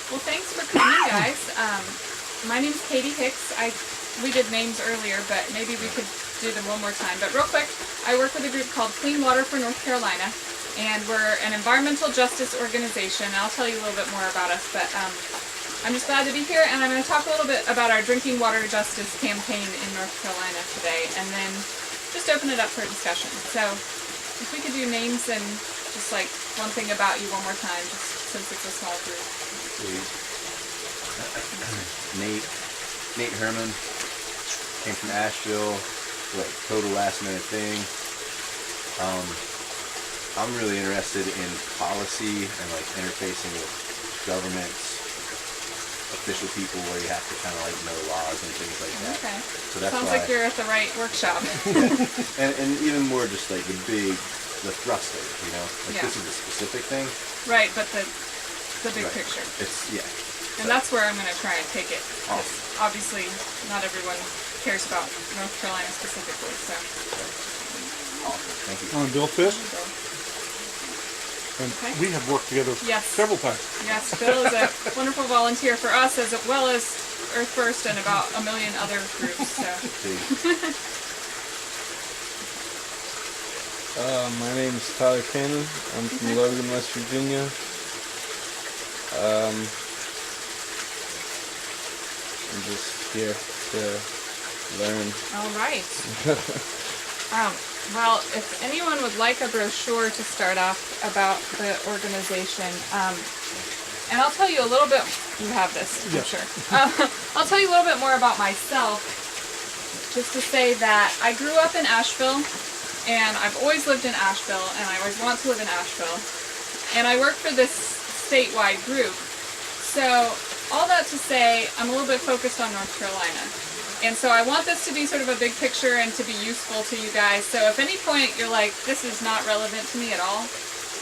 Well, thanks for coming, guys. My name's Katie Hicks. We did names earlier, but maybe we could do them one more time. But real quick, I work with a group called Clean Water for North Carolina, and we're an environmental justice organization. I'll tell you a little bit more about us, but I'm just glad to be here, and I'm going to talk a little bit about our drinking water justice campaign in North Carolina today, and then just open it up for discussion. So if we could do names and just like one thing about you one more time, just since it's a small group. Please. Nate Herman, came from Asheville, total last minute thing. I'm really interested in policy and like interfacing with governments, official people where you have to kind of like know laws and things like that. Okay. So that's Sounds like you're at the right workshop. Yeah. And even more just like the thrust of it, you know? Like this is a specific thing. Right, but the big Right. picture. It's, yeah. And that's where I'm going to try and take it. Awesome. Obviously, not everyone cares about North Carolina specifically, so. Awesome. Thank you. I'm Bill Fisk, and Okay. we have worked together Yes. several times. Yes, Bill is a wonderful volunteer for us as well as Earth First and about a million other groups. So. My name is Tyler Cannon. I'm from Logan, West Virginia. I'm just here to learn. All right. Well, if anyone would like a brochure to start off about the organization, and I'll tell you a little bit, you have this, I'm sure. I'll tell you a little bit more about myself, just to say that I grew up in Asheville, and I've always lived in Asheville, and I always want to live in Asheville, and I work for this statewide group. So, all that to say, I'm a little bit focused on North Carolina. And so I want this to be sort of a big picture and to be useful to you guys. So if any point you're like, this is not relevant to me at all,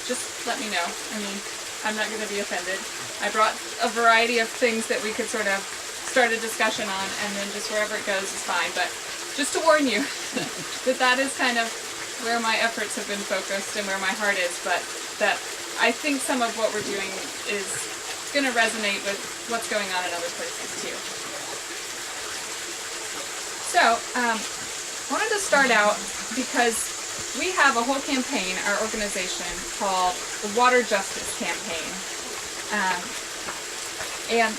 just let me know. I mean, I'm not going to be offended. I brought a variety of things that we could sort of start a discussion on, and then just wherever it goes is fine. But just to warn you that is kind of where my efforts have been focused and where my heart is, but that I think some of what we're doing is going to resonate with what's going on in other places too. So, I wanted to start out because we have a whole campaign, our organization, called the Water Justice Campaign. And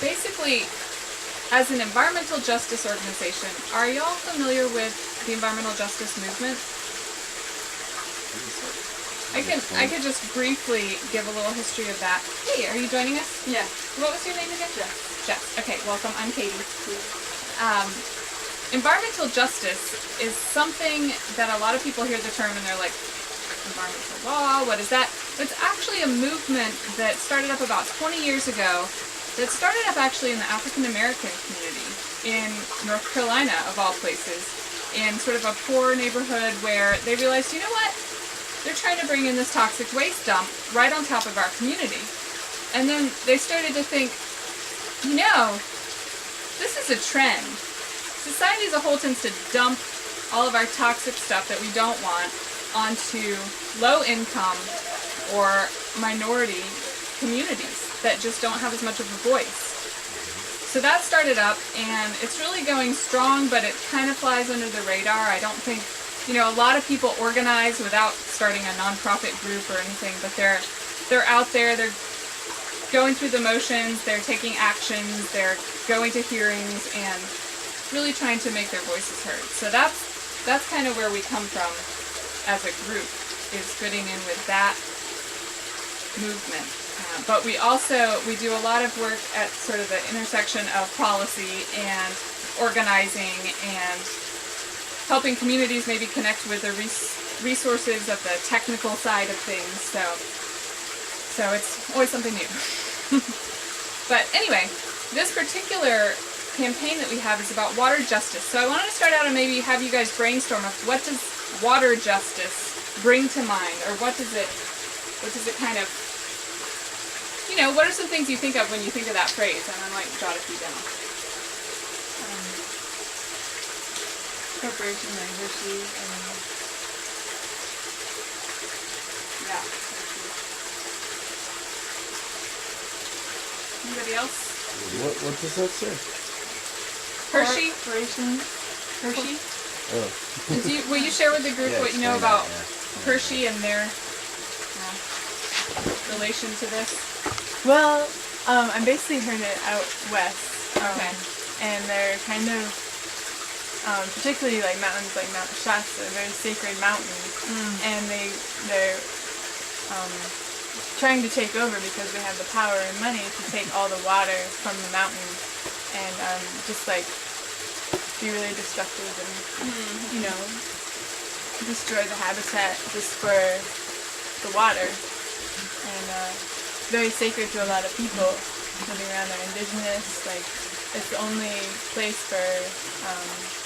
basically, as an environmental justice organization, are y'all familiar with the environmental justice movement? I could just briefly give a little history of that. Hey, are you joining us? Yeah. What was your name again? Jess. Okay, welcome. I'm Katie. Environmental justice is something that a lot of people hear the term and they're like, environmental law, what is that? But it's actually a movement that started up about 20 years ago that started up actually in the African American community in North Carolina, of all places, in sort of a poor neighborhood where they realized, you know what? They're trying to bring in this toxic waste dump right on top of our community. And then they started to think, you know, this is a trend. Society as a whole tends to dump all of our toxic stuff that we don't want onto low-income or minority communities that just don't have as much of a voice. So that started up, and it's really going strong, but it kind of flies under the radar. I don't think, you know, a lot of people organize without starting a nonprofit group or anything, but they're out there, they're going through the motions, they're taking actions, they're going to hearings, and really trying to make their voices heard. So that's kind of where we come from as a group, is fitting in with that movement. But we do a lot of work at sort of the intersection of policy and organizing and helping communities maybe connect with the resources of the technical side of things. So it's always something new. But anyway, this particular campaign that we have is about water justice. So I wanted to start out and maybe have you guys brainstorm of what does water justice bring to mind, or what does it kind of, you know, what are some things you think of when you think of that phrase? And I might jot a few down. Corporation language and Yeah. Anybody else? What does that say? Hershey? Corporation. Hershey. Oh. Will you share with the group Yeah, what you know explain about that, Hershey and their relation to this? Well, I basically heard it out west. Okay. And they're kind of, particularly like mountains like Mount Shasta, very sacred mountains, and they're trying to take over because they have the power and money to take all the water from the mountains and just like be really destructive and you know destroy the habitat just for the water, and very sacred to a lot of people living around there. Indigenous, like it's the only place for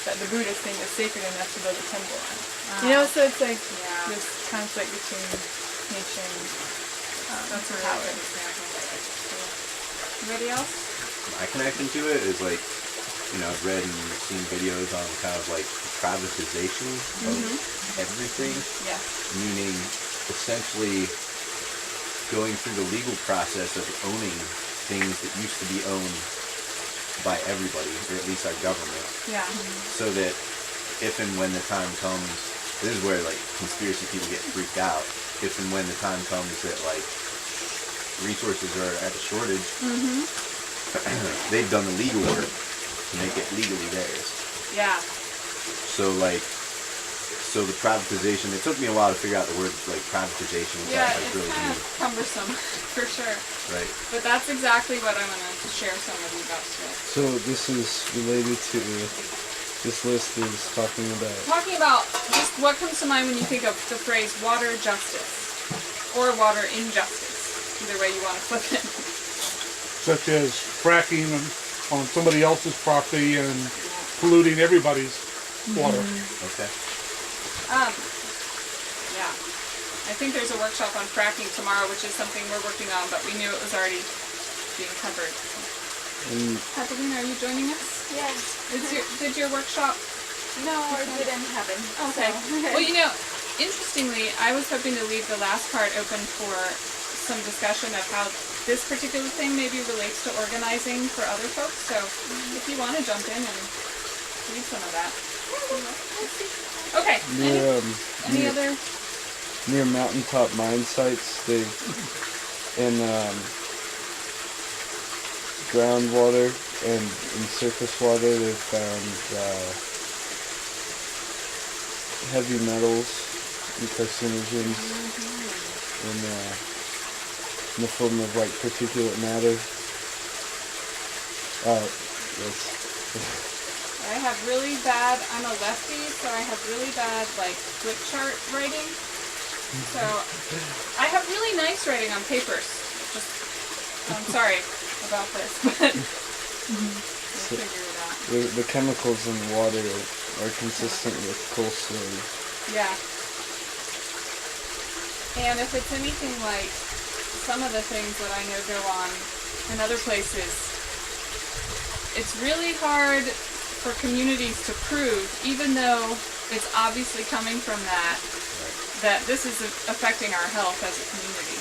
that the Buddhists think is sacred enough to build a temple on. You know, so it's like this conflict between nature and That's a really power. good example. Anybody else? My connection to it is like, I've read and seen videos on kind of like privatization of everything, Yeah. meaning essentially going through the legal process of owning things that used to be owned by everybody, or at least our government, Yeah. so that if and when the time comes, this is where like conspiracy people get freaked out, if and when the time comes that like resources are at a shortage, they've done the legal work to make it legally theirs. Yeah. So the privatization, it took me a while to figure out the word like privatization, what Yeah, that like it's really kind of means. cumbersome, for sure. Right. But that's exactly what I'm going to share some of you about today. So this is related to, this list is talking about, Talking about just what comes to mind when you think of the phrase water justice or water injustice, either way you want to flip it. Such as fracking on somebody else's property and polluting everybody's water. Okay. Yeah. I think there's a workshop on fracking tomorrow, which is something we're working on, but we knew it was already being covered. and Kathleen, are you joining us? Yes. Did your workshop? No, it didn't happen. Okay. Well, interestingly, I was hoping to leave the last part open for some discussion of how this particular thing maybe relates to organizing for other folks. So if you want to jump in and read some of that. Okay. Any other? near mountaintop mine sites, they in groundwater and in surface water they've found heavy metals and carcinogens in the form of like particulate matter. I have really bad, I'm a lefty, so I have really bad like flip chart writing. So I have really nice writing on papers. Just, I'm sorry about this, but we'll figure it out. The chemicals in water are consistent with coal slurry. Yeah. And if it's anything like some of the things that I know go on in other places, it's really hard for communities to prove, even though it's obviously coming from that this is affecting our health as a community.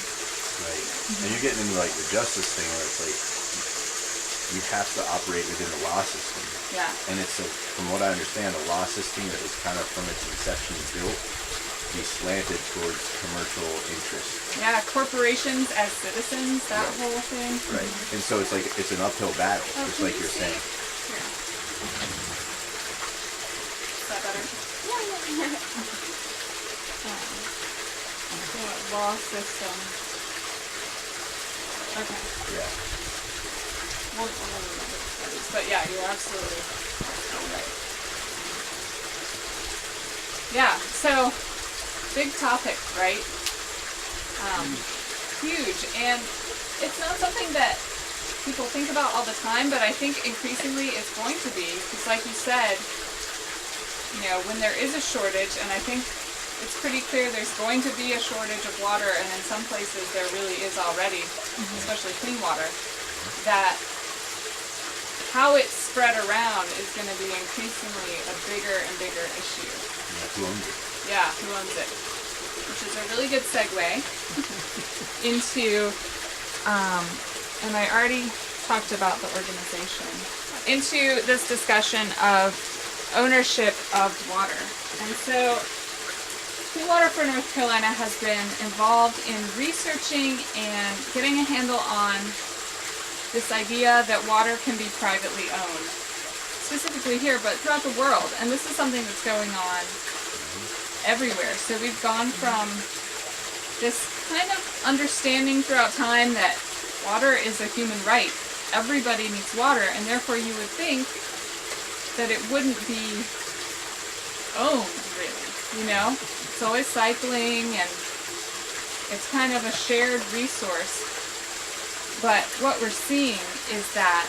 Right. And you're getting into like the justice thing where it's like you have to operate within the law system. Yeah. And it's from what I understand, a law system that was kind of from its inception built to be slanted towards commercial interest. Yeah, corporations as citizens, that Right. whole thing. Right. And so it's like it's an uphill battle, Oh, just can like you you're see? saying. Here. Is that better? The law system. Okay. Yeah. We'll remember this. But yeah, you're absolutely right. Yeah, so big topic, right? Huge, and it's not something that people think about all the time, but I think increasingly it's going to be, because like you said, when there is a shortage, and I think it's pretty clear there's going to be a shortage of water, and in some places there really is already, especially clean water, that how it's spread around is going to be increasingly a bigger and bigger issue. Yeah, who owns it? Yeah, who owns it? Which is a really good segue into, and I already talked about the organization, into this discussion of ownership of water. And so Clean Water for North Carolina has been involved in researching and getting a handle on this idea that water can be privately owned, specifically here, but throughout the world. And this is something that's going on everywhere. So we've gone from this kind of understanding throughout time that water is a human right. Everybody needs water, and therefore you would think that it wouldn't be owned, really, you know? It's always cycling, and it's kind of a shared resource. But what we're seeing is that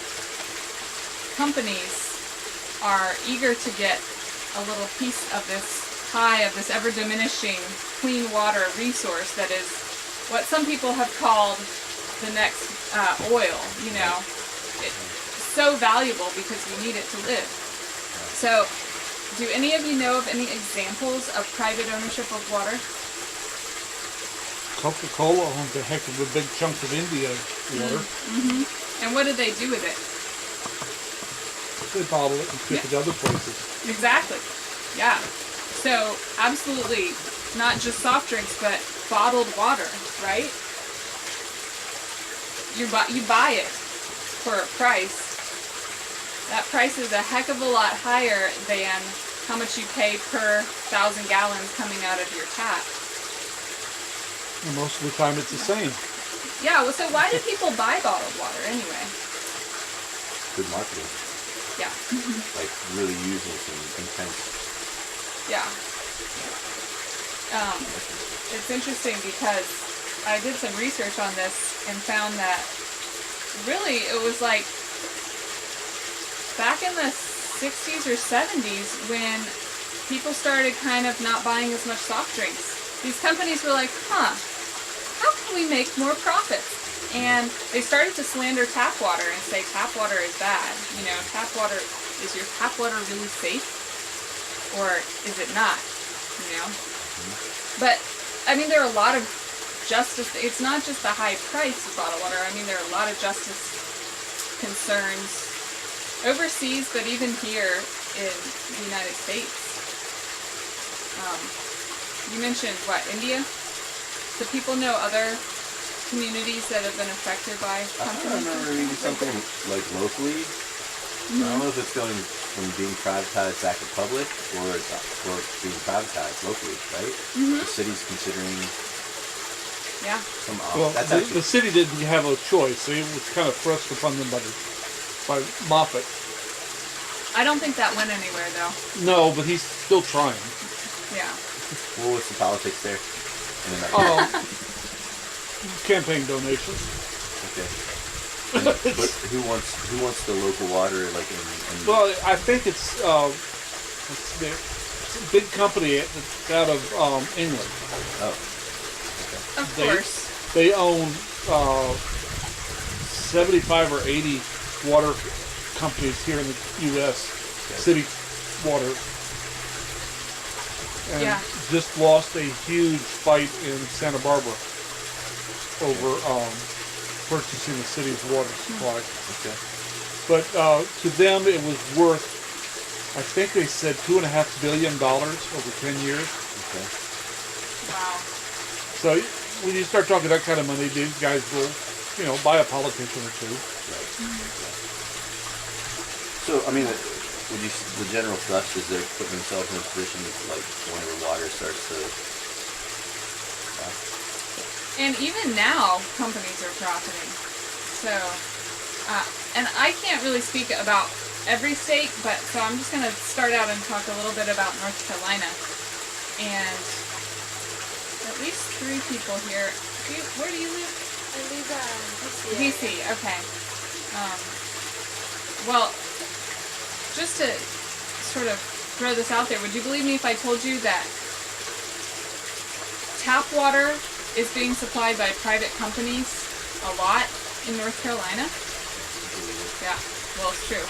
companies are eager to get a little piece of this pie, of this ever-diminishing clean water resource that is what some people have called the next oil, you know. It's so valuable because we need it to live. So, do any of you know of any examples of private ownership of water? Coca-Cola owns a heck of a big chunk of India's water. Mm-hmm. And what do they do with it? They bottle it and ship it to other places. Exactly. Yeah. So, absolutely, not just soft drinks, but bottled water, right? You buy it for a price. That price is a heck of a lot higher than how much you pay per 1,000 gallons coming out of your tap. And most of the time it's the same. Yeah, well, so why do people buy bottled water anyway? Good marketing. Yeah. Like really using some intense. Yeah. It's interesting because I did some research on this and found that really it was like back in the 60s or 70s when people started kind of not buying as much soft drinks. These companies were like, how can we make more profits? And they started to slander tap water and say tap water is bad. You know, tap water, is your tap water really safe? Or is it not? You know? But, I mean, there are a lot of justice. It's not just the high price of bottled water. I mean, there are a lot of justice concerns overseas, but even here in the United States. You mentioned, what, India? Do people know other communities that have been affected by I companies? remember reading something like locally. I don't know if it's going from being privatized back to public or being privatized locally, right? The city's considering Yeah. some. Well, That's the city didn't have a choice. It was kind of thrust upon them by Moffat. I don't think that went anywhere, though. No, but he's still trying. Yeah. Well, what's the politics there? In a nutshell? Campaign donations. Okay. But who wants the local water like in Well, I think it's a big company out of England. Oh. Of course. They own 75 or 80 water companies here in the U.S. City water. And Yeah. just lost a huge fight in Santa Barbara over purchasing the city's water supply. Okay. But to them, it was worth, I think they said $2.5 billion over 10 years. Okay. Wow. So when you start talking that kind of money, these guys will, buy a politician or two. Right. So, I mean, the general thrust is they're putting themselves in a position like whenever water starts to. And even now, companies are profiting. So, and I can't really speak about every state, but so I'm just going to start out and talk a little bit about North Carolina. And at least 3 people here. Where do you live? I live in DC, okay. Well, just to sort of throw this out there, would you believe me if I told you that tap water is being supplied by private companies a lot in North Carolina? Yeah, well, it's true.